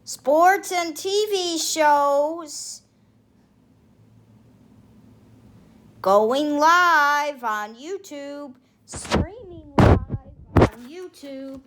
Sports and TV shows going live on YouTube, streaming live on YouTube.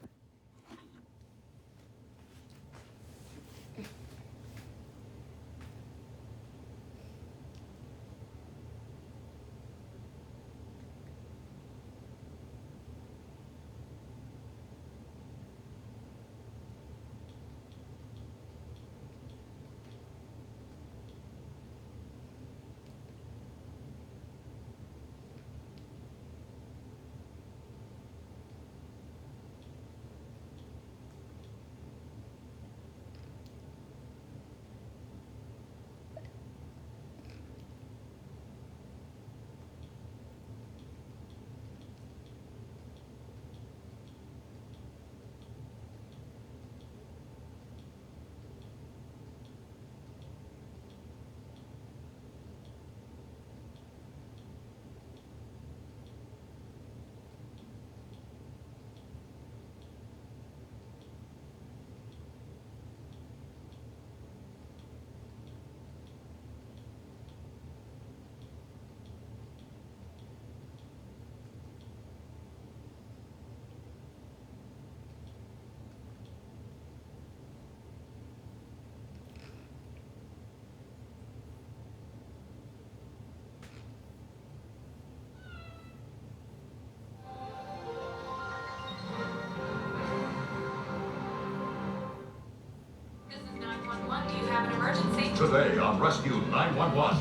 Today on Rescue 911,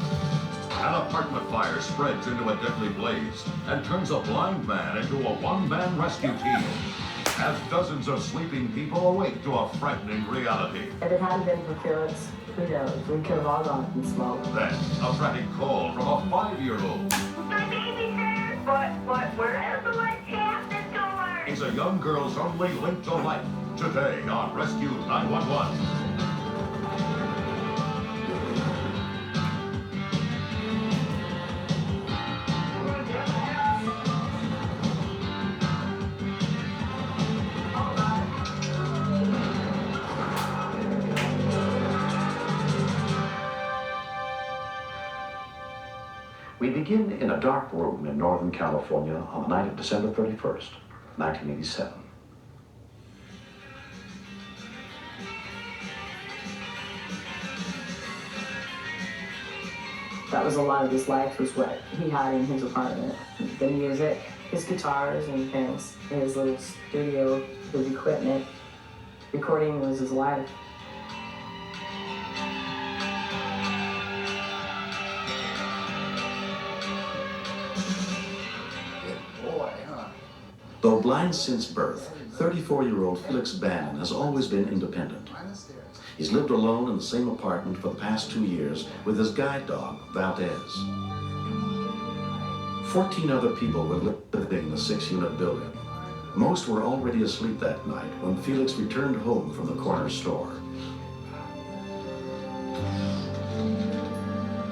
an apartment fire spreads into a deadly blaze and turns a blind man into a one-man rescue team as dozens of sleeping people awake to a frightening reality. If it hadn't been for Felix, who knows? We could have all gone in smoke. Then, a frantic call from a 5-year-old. My babysitter! But where's the light tap the door? Is a young girl's only link to life. Today on Rescue 911. We begin in a dark room in Northern California on the night of December 31st, 1987. That was a lot of his life, was what he had in his apartment. The music, his guitars and his little studio, his equipment. Recording was his life. Though blind since birth, 34-year-old Felix Bannon has always been independent. He's lived alone in the same apartment for the past 2 years with his guide dog, Valdez. 14 other people were living in the 6-unit building. Most were already asleep that night when Felix returned home from the corner store.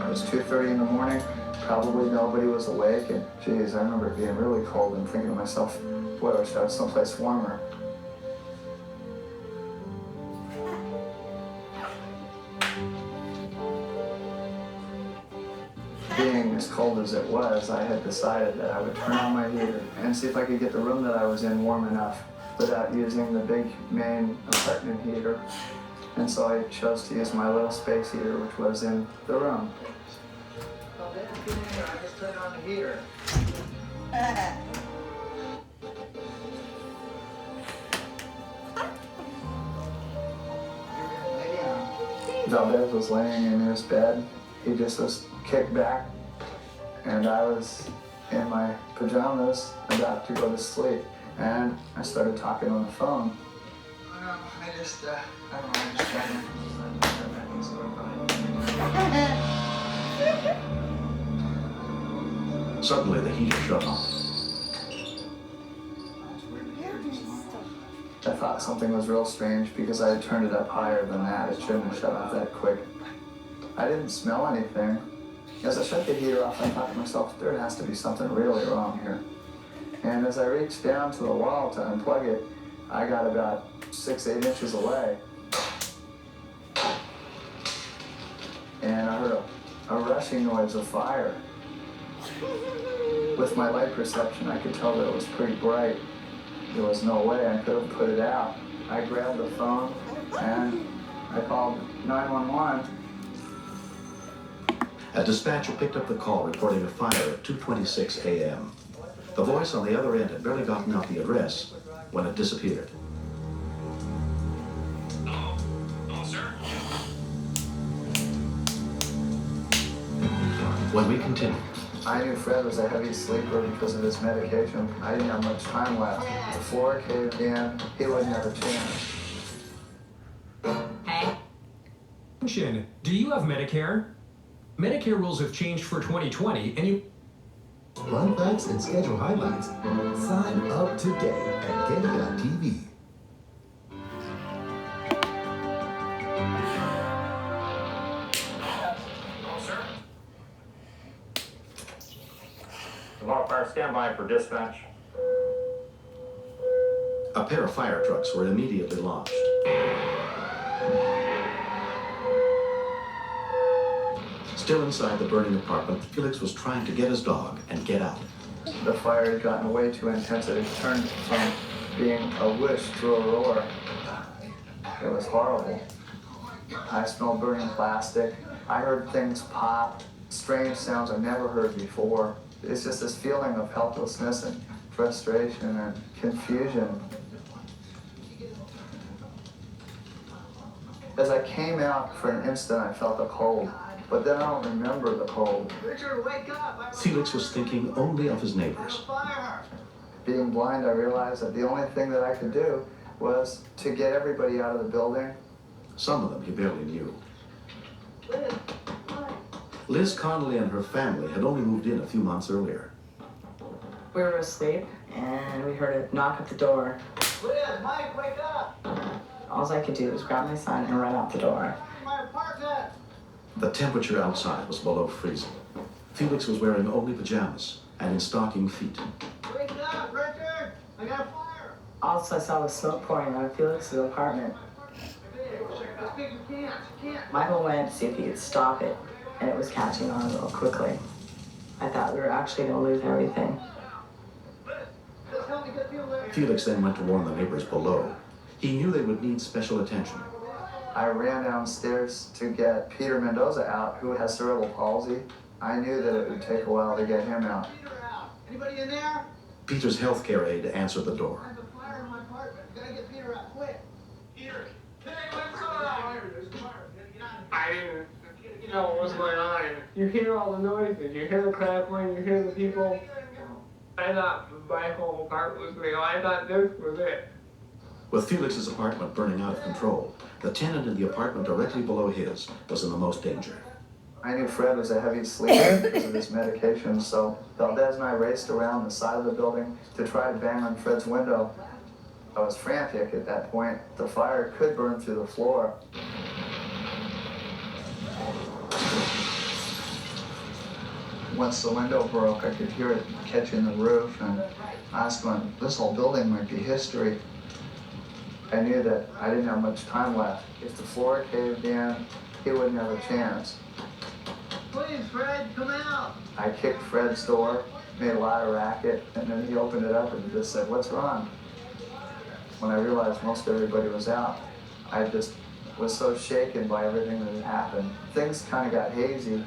It was 2:30 in the morning. Probably nobody was awake, and geez, I remember it being really cold and thinking to myself, boy, I wish I was someplace warmer. Being as cold as it was, I had decided that I would turn on my heater and see if I could get the room that I was in warm enough without using the big main apartment heater. And so I chose to use my little space heater, which was in the room. I just turned on the heater. Valdez was laying in his bed. He just was kicked back, and I was in my pajamas about to go to sleep. And I started talking on the phone. I don't know, I just Suddenly, the heater shut off. I thought something was real strange because I had turned it up higher than that. It shouldn't have shut off that quick. I didn't smell anything. As I shut the heater off, I thought to myself, there has to be something really wrong here. And as I reached down to the wall to unplug it, I got about 6-8 inches away. And I heard a rushing noise of fire. With my light perception, I could tell that it was pretty bright. There was no way I could have put it out. I grabbed the phone and I called 911. A dispatcher picked up the call reporting a fire at 2:26 a.m. The voice on the other end had barely gotten out the address when it disappeared. Hello? Hello, sir? When we continued, I knew Fred was a heavy sleeper because of his medication. I didn't have much time left. The floor caved in. He wouldn't have a chance. Shannon, do you have Medicare? Medicare rules have changed for 2020, and you... Run facts and schedule highlights. Sign up today at Getty.tv. Hello, sir? Tomorrow fire, stand by for dispatch. a pair of fire trucks were immediately launched. Still inside the burning apartment, Felix was trying to get his dog and get out. The fire had gotten way too intense. It had turned from being a wish to a roar. It was horrible. I smelled burning plastic. I heard things pop, strange sounds I've never heard before. It's just this feeling of helplessness and frustration and confusion. As I came out for an instant, I felt a cold, but then I don't remember the cold. Richard, wake up! Felix was thinking only of his neighbors. Fire! Being blind, I realized that the only thing that I could do was to get everybody out of the building. Some of them he barely knew. Liz Connolly and her family had only moved in a few months earlier. We were asleep, and we heard a knock at the door. Liz, Mike, wake up! All I could do was grab my son and run out the door. My apartment! The temperature outside was below freezing. Felix was wearing only pajamas and in stocking feet. Wake up, Richard! I got a fire! Also, I saw the smoke pouring out of Felix's apartment. You can't. Michael went to see if he could stop it, and it was catching on real quickly. I thought we were actually going to lose everything. Just help me get you away. Felix then went to warn the neighbors below. He knew they would need special attention. I ran downstairs to get Peter Mendoza out, who has cerebral palsy. I knew that it would take a while to get him out. Peter out. Anybody in there? Peter's healthcare aide answered the door. There's a fire in my apartment. Gotta get Peter out quick. Peter! Hey, what's going on? There's a fire. Get out of here. I didn't know what was going on. You hear all the noises, you hear the crackling, you hear the people. I thought my whole apartment was real. I thought this was it. With Felix's apartment burning out of control, the tenant in the apartment directly below his was in the most danger. I knew Fred was a heavy sleeper because of his medication, so Valdez and I raced around the side of the building to try to bang on Fred's window. I was frantic at that point. The fire could burn through the floor. Once the window broke, I could hear it catching the roof, and I was going, this whole building might be history. I knew that I didn't have much time left. If the floor caved in, he wouldn't have a chance. Please, Fred, come out. I kicked Fred's door, made a lot of racket, and then he opened it up and just said, what's wrong? When I realized most everybody was out, I just was so shaken by everything that had happened. Things kind of got hazy.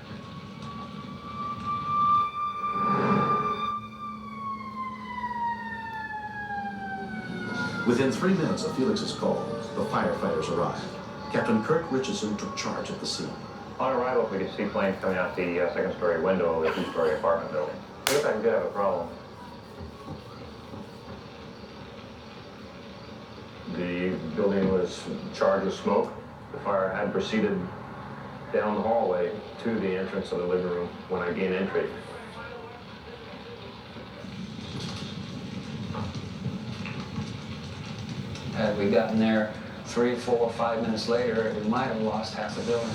Within 3 minutes of Felix's call, the firefighters arrived. Captain Kirk Richardson took charge of the scene. On arrival, we could see flames coming out the second-story window of the two-story apartment building. Looks like we did have a problem. The building was charged with smoke. The fire had proceeded down the hallway to the entrance of the living room when I gained entry. Had we gotten there 3, 4, 5 minutes later, we might have lost half the building.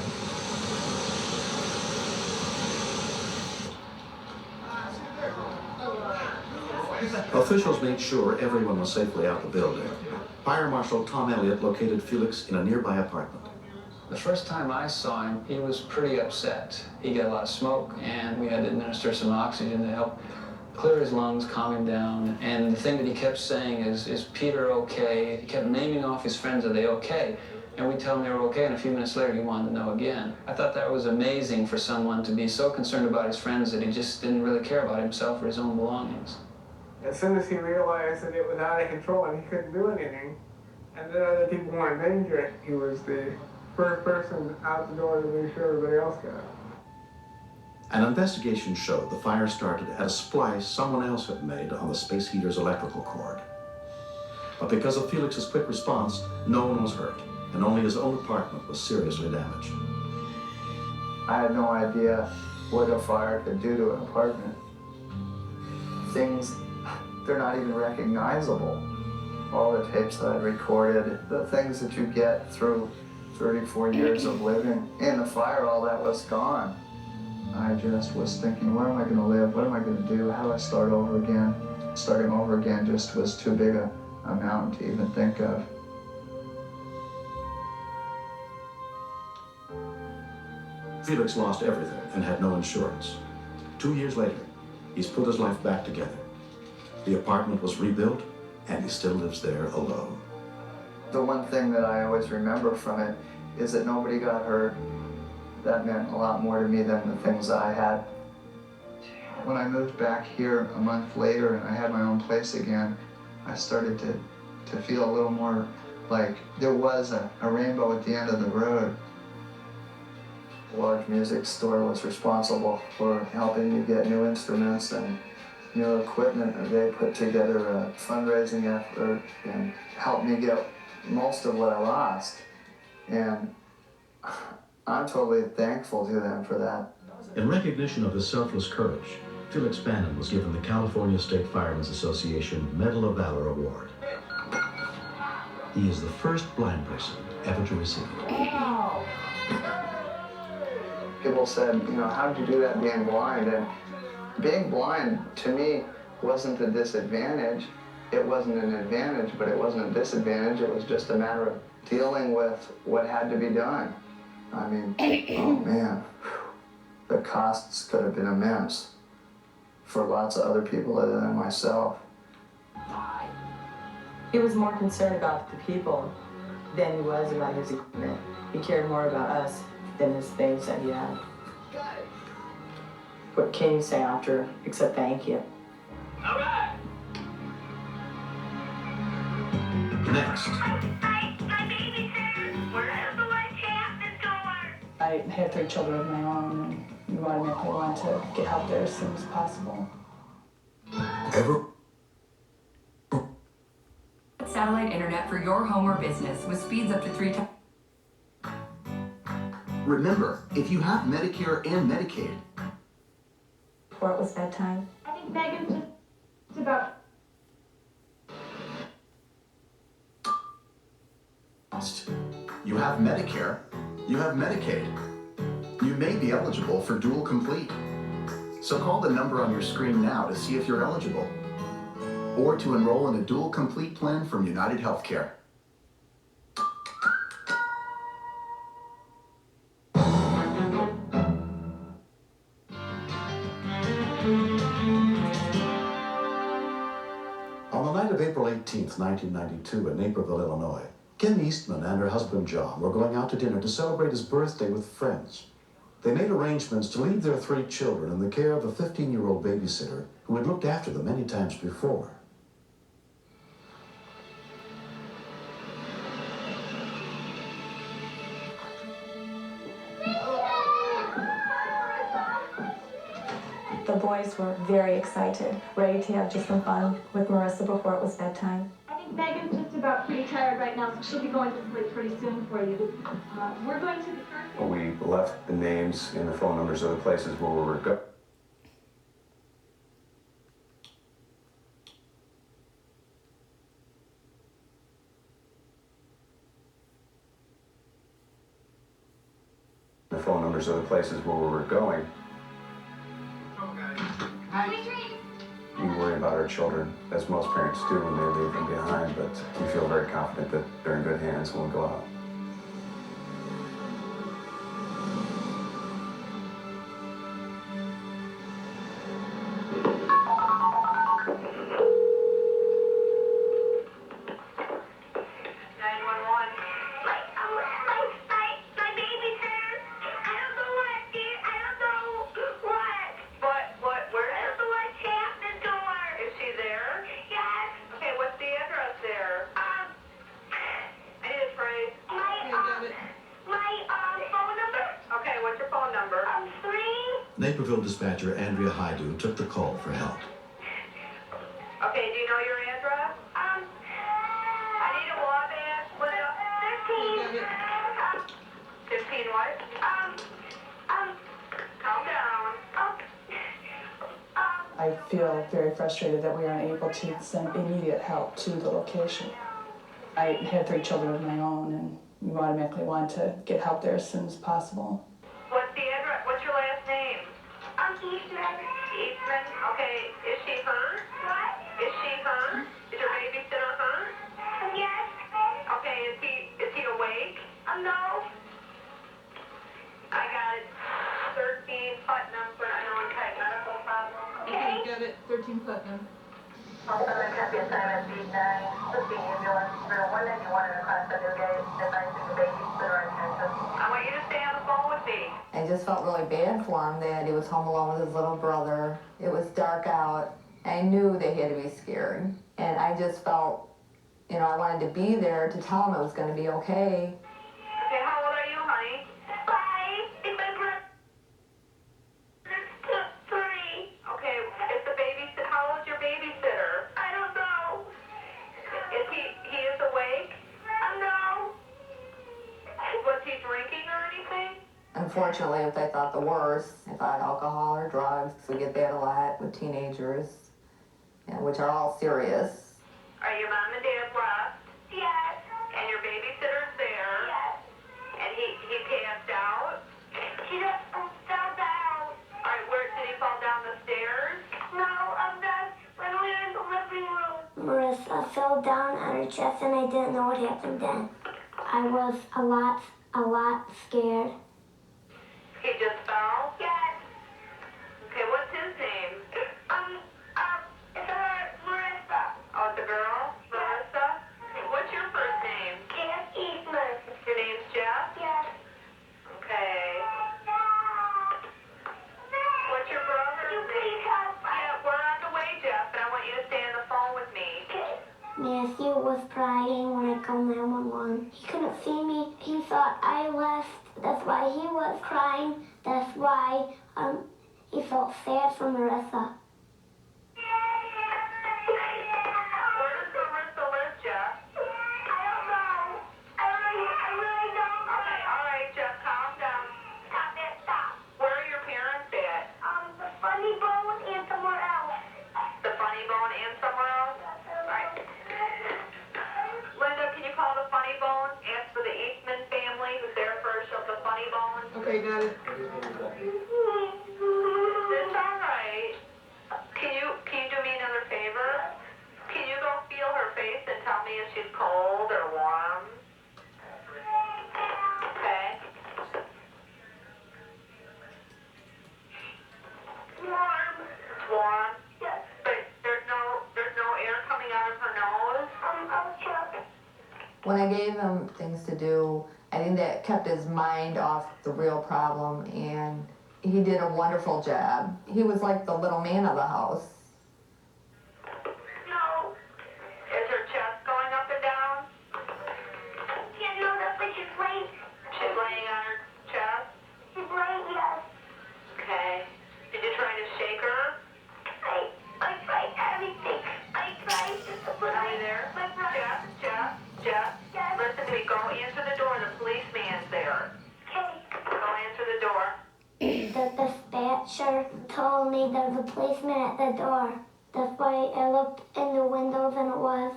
Officials made sure everyone was safely out the building. Fire Marshal Tom Elliott located Felix in a nearby apartment. The first time I saw him, he was pretty upset. He got a lot of smoke, and we had to administer some oxygen to help clear his lungs, calm him down. And the thing that he kept saying is Peter okay? He kept naming off his friends, are they okay? And we tell him they were okay, and a few minutes later he wanted to know again. I thought that was amazing for someone to be so concerned about his friends that he just didn't really care about himself or his own belongings. As soon as he realized that it was out of control and he couldn't do anything, and that other people were in danger, he was the first person out the door to make sure everybody else got it. An investigation showed the fire started at a splice someone else had made on the space heater's electrical cord. But because of Felix's quick response, no one was hurt, and only his own apartment was seriously damaged. I had no idea what a fire could do to an apartment. Things, they're not even recognizable. All the tapes that I'd recorded, the things that you get through 34 years of living in the fire, all that was gone. I just was thinking, where am I going to live? What am I going to do? How do I start over again? Starting over again just was too big a mountain to even think of. Felix lost everything and had no insurance. 2 years later, he's put his life back together. The apartment was rebuilt, and he still lives there alone. The one thing that I always remember from it is that nobody got hurt. That meant a lot more to me than the things I had. When I moved back here a month later and I had my own place again, I started to feel a little more like there was a rainbow at the end of the road. A large music store was responsible for helping me get new instruments and new equipment, and they put together a fundraising effort and helped me get most of what I lost. And I'm totally thankful to them for that. In recognition of his selfless courage, Felix Bannon was given the California State Firemen's Association Medal of Valor Award. He is the first blind person ever to receive it. Wow. People said, you know, how did you do that being blind? And being blind, to me, wasn't a disadvantage. It wasn't an advantage, but it wasn't a disadvantage. It was just a matter of dealing with what had to be done. I mean, oh man, the costs could have been immense for lots of other people other than myself. He was more concerned about the people than he was about his equipment. He cared more about us than his things that he had. What can you say after except thank you? All right. Next. Hi, babysitter. Where's the white cat at the door? I have 3 children of my own, and we automatically want to get help there as soon as possible. Satellite internet for your home or business with speeds up to 3 times. Remember, if you have Medicare and Medicaid. Before it was bedtime. I think Megan's just about. You have Medicare, you have Medicaid. You may be eligible for Dual Complete. So call the number on your screen now to see if you're eligible, or to enroll in a Dual Complete plan from United Healthcare. On the night of April 18th, 1992, in Naperville, Illinois, Kim Eastman and her husband John were going out to dinner to celebrate his birthday with friends. They made arrangements to leave their 3 children in the care of a 15-year-old babysitter who had looked after them many times before. The boys were very excited, ready to have just some fun with Marissa before it was bedtime. I think Megan's just about pretty tired right now, so she'll be going to sleep pretty soon for you. We're going to the first. We left the names and the phone numbers of the places where we were going. the phone numbers of the places where we were going. We worry about our children, as most parents do when they leave them behind, but we feel very confident that they're in good hands when we go out. Naperville dispatcher Andrea Haidu took the call for help. Okay, do you know your address? I need a Wabash. What else? 15 what? Calm down. I feel very frustrated that we aren't able to send immediate help to the location. I have 3 children of my own, and we automatically want to get help there as soon as possible. What's the address? What's your last name? Eastman. Eastman? Okay. Is she hurt? What? Is she hurt? Is your babysitter hurt? Yes. Okay, is he awake? No. I got it. 13 Putnam for unknown type medical problem. Okay, you got it. 13 Putnam. Also, I copy assignment B9. Let's see, ambulance 191 across the new gate. Advising the babysitter attention. I want you to stay on the phone with me. I just felt really bad for him that he was home alone with his little brother. It was dark out. I knew that he had to be scared. And I just felt, you know, I wanted to be there to tell him it was going to be okay. Okay, how old are you, honey? 5. Is my brother 3? Okay, is the babysitter, how old is your babysitter? I don't know. Is he is awake? No. Was he drinking or anything? Unfortunately, if they thought the worst, they thought alcohol or drugs. We get that a lot with teenagers, which are all serious. Are your mom and dad left? Yes. And your babysitter's there? Yes. And he passed out? He just fell down. All right, where did he fall down the stairs? No, that's when we were in the living room. Marissa fell down on her chest and I didn't know what happened then. I was a lot scared. He just fell? Yes. Okay, what's his name? It's Marissa. Oh, it's a girl? Marissa? What's your first name? Jeff Eastman. Your name's Jeff? Yes. Okay. What's your brother's name? Please help us. Yeah, we're on the way, Jeff, and I want you to stay on the phone with me. Matthew was crying when I called 911. He couldn't see me. He thought I left. That's why he was crying. That's why he felt sad for Marissa. Where does Marissa live, Jeff? I don't know. I really don't. Okay, all right, Jeff, calm down. Stop. Where are your parents at? The funny bone and somewhere else. The Funny Bone and somewhere else? All right. Linda, can you call the Funny Bone? Ask for the Eastman family who's there first of the Funny Bone. Okay, got it. It's all right. Can you do me another favor? Can you go feel her face and tell me if she's cold or warm? Okay. Warm. Warm? Yes. But there's no air coming out of her nose? I'll check. When I gave him things to do, I think that kept his mind off the real problem, and he did a wonderful job. He was like the little man of the house. No. Is her chest going up and down? Yeah, no, that's what she's laying. She's laying on her chest? She's laying, yes. Okay. Did you try to shake her? I tried everything. I tried to put Are we there? Jeff? Yes. Listen to me. Go answer the door. The policeman's there. Okay. Go answer the door. The dispatcher told me there's a policeman at the door. That's why I looked in the windows and it was.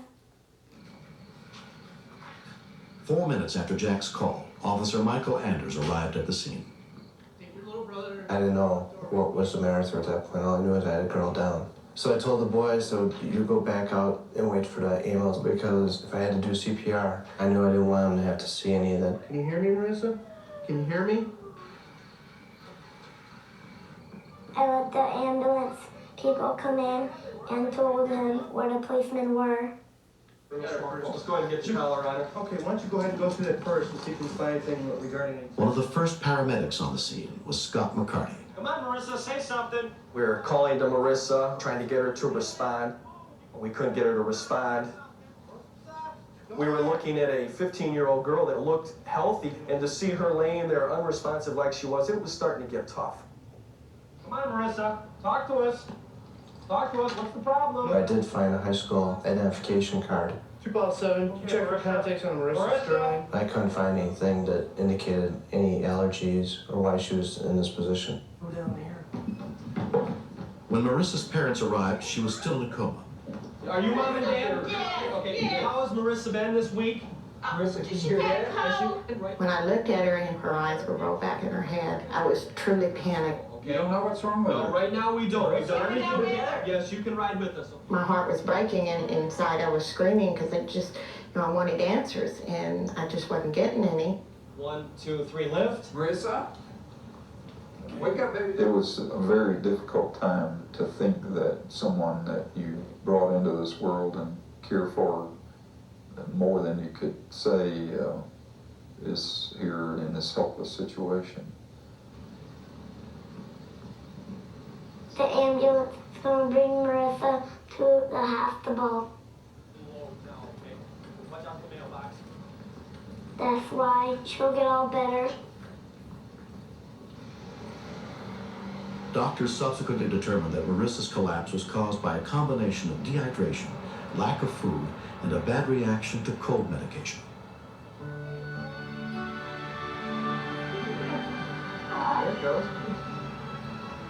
4 minutes after Jack's call, Officer Michael Anders arrived at the scene. I didn't know what was the matter with her at that point. All I knew is I had a girl down. So I told the boys, so you go back out and wait for the ambulance, because if I had to do CPR, I knew I didn't want them to have to see any of that. Can you hear me, Marissa? Can you hear me? I let the ambulance people come in and told him where the policemen were. Let's go ahead and get your collar on it. Okay, why don't you go ahead and go through that first and see if you can find anything regarding it. One of the first paramedics on the scene was Scott McCarty. Come on, Marissa, say something. We were calling to Marissa, trying to get her to respond. We couldn't get her to respond. We were looking at a 15-year-old girl that looked healthy, and to see her laying there unresponsive like she was, it was starting to get tough. Come on, Marissa, talk to us. Talk to us, what's the problem? I did find a high school identification card. 257, you check for contacts on Marissa's drawing. I couldn't find anything that indicated any allergies or why she was in this position. Go down here. When Marissa's parents arrived, she was still in a coma. Are you mom and dad? Yeah. Okay, how has Marissa been this week? Marissa, can you hear that? When I looked at her and her eyes were rolled back in her head, I was truly panicked. You don't know what's wrong with her? No, right now we don't. We've done everything we can. Yes, you can ride with us. My heart was breaking, and inside I was screaming because I wanted answers, and I just wasn't getting any. 1, 2, 3, lift. Marissa? Wake up, baby. It was a very difficult time to think that someone that you brought into this world and care for more than you could say is here in this helpless situation. The ambulance is going to bring Marissa to the hospital. That's why she'll get all better. Doctors subsequently determined that Marissa's collapse was caused by a combination of dehydration, lack of food, and a bad reaction to cold medication. There it goes.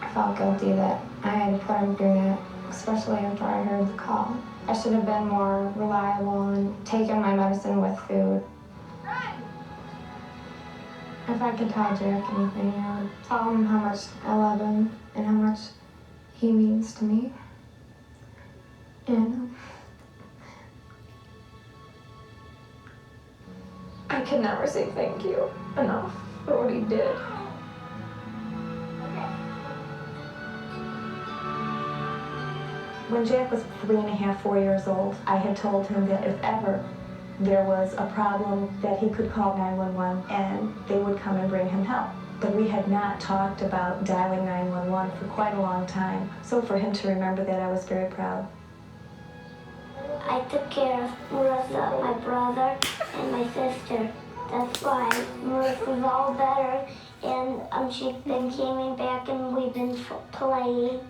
I felt guilty that I had to put him through that, especially after I heard the call. I should have been more reliable and taken my medicine with food. If I could tell Jack anything, I would tell him how much I love him and how much he means to me. And I can never say thank you enough for what he did. When Jack was 3.5, 4 years old, I had told him that if ever there was a problem, that he could call 911 and they would come and bring him help. But we had not talked about dialing 911 for quite a long time. So for him to remember that, I was very proud. I took care of Marissa, my brother, and my sister. That's why Marissa's all better, and she's been coming back and we've been playing.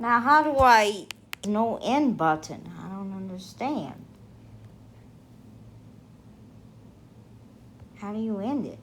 Now, how do I... No end button. I don't understand. How do you end it?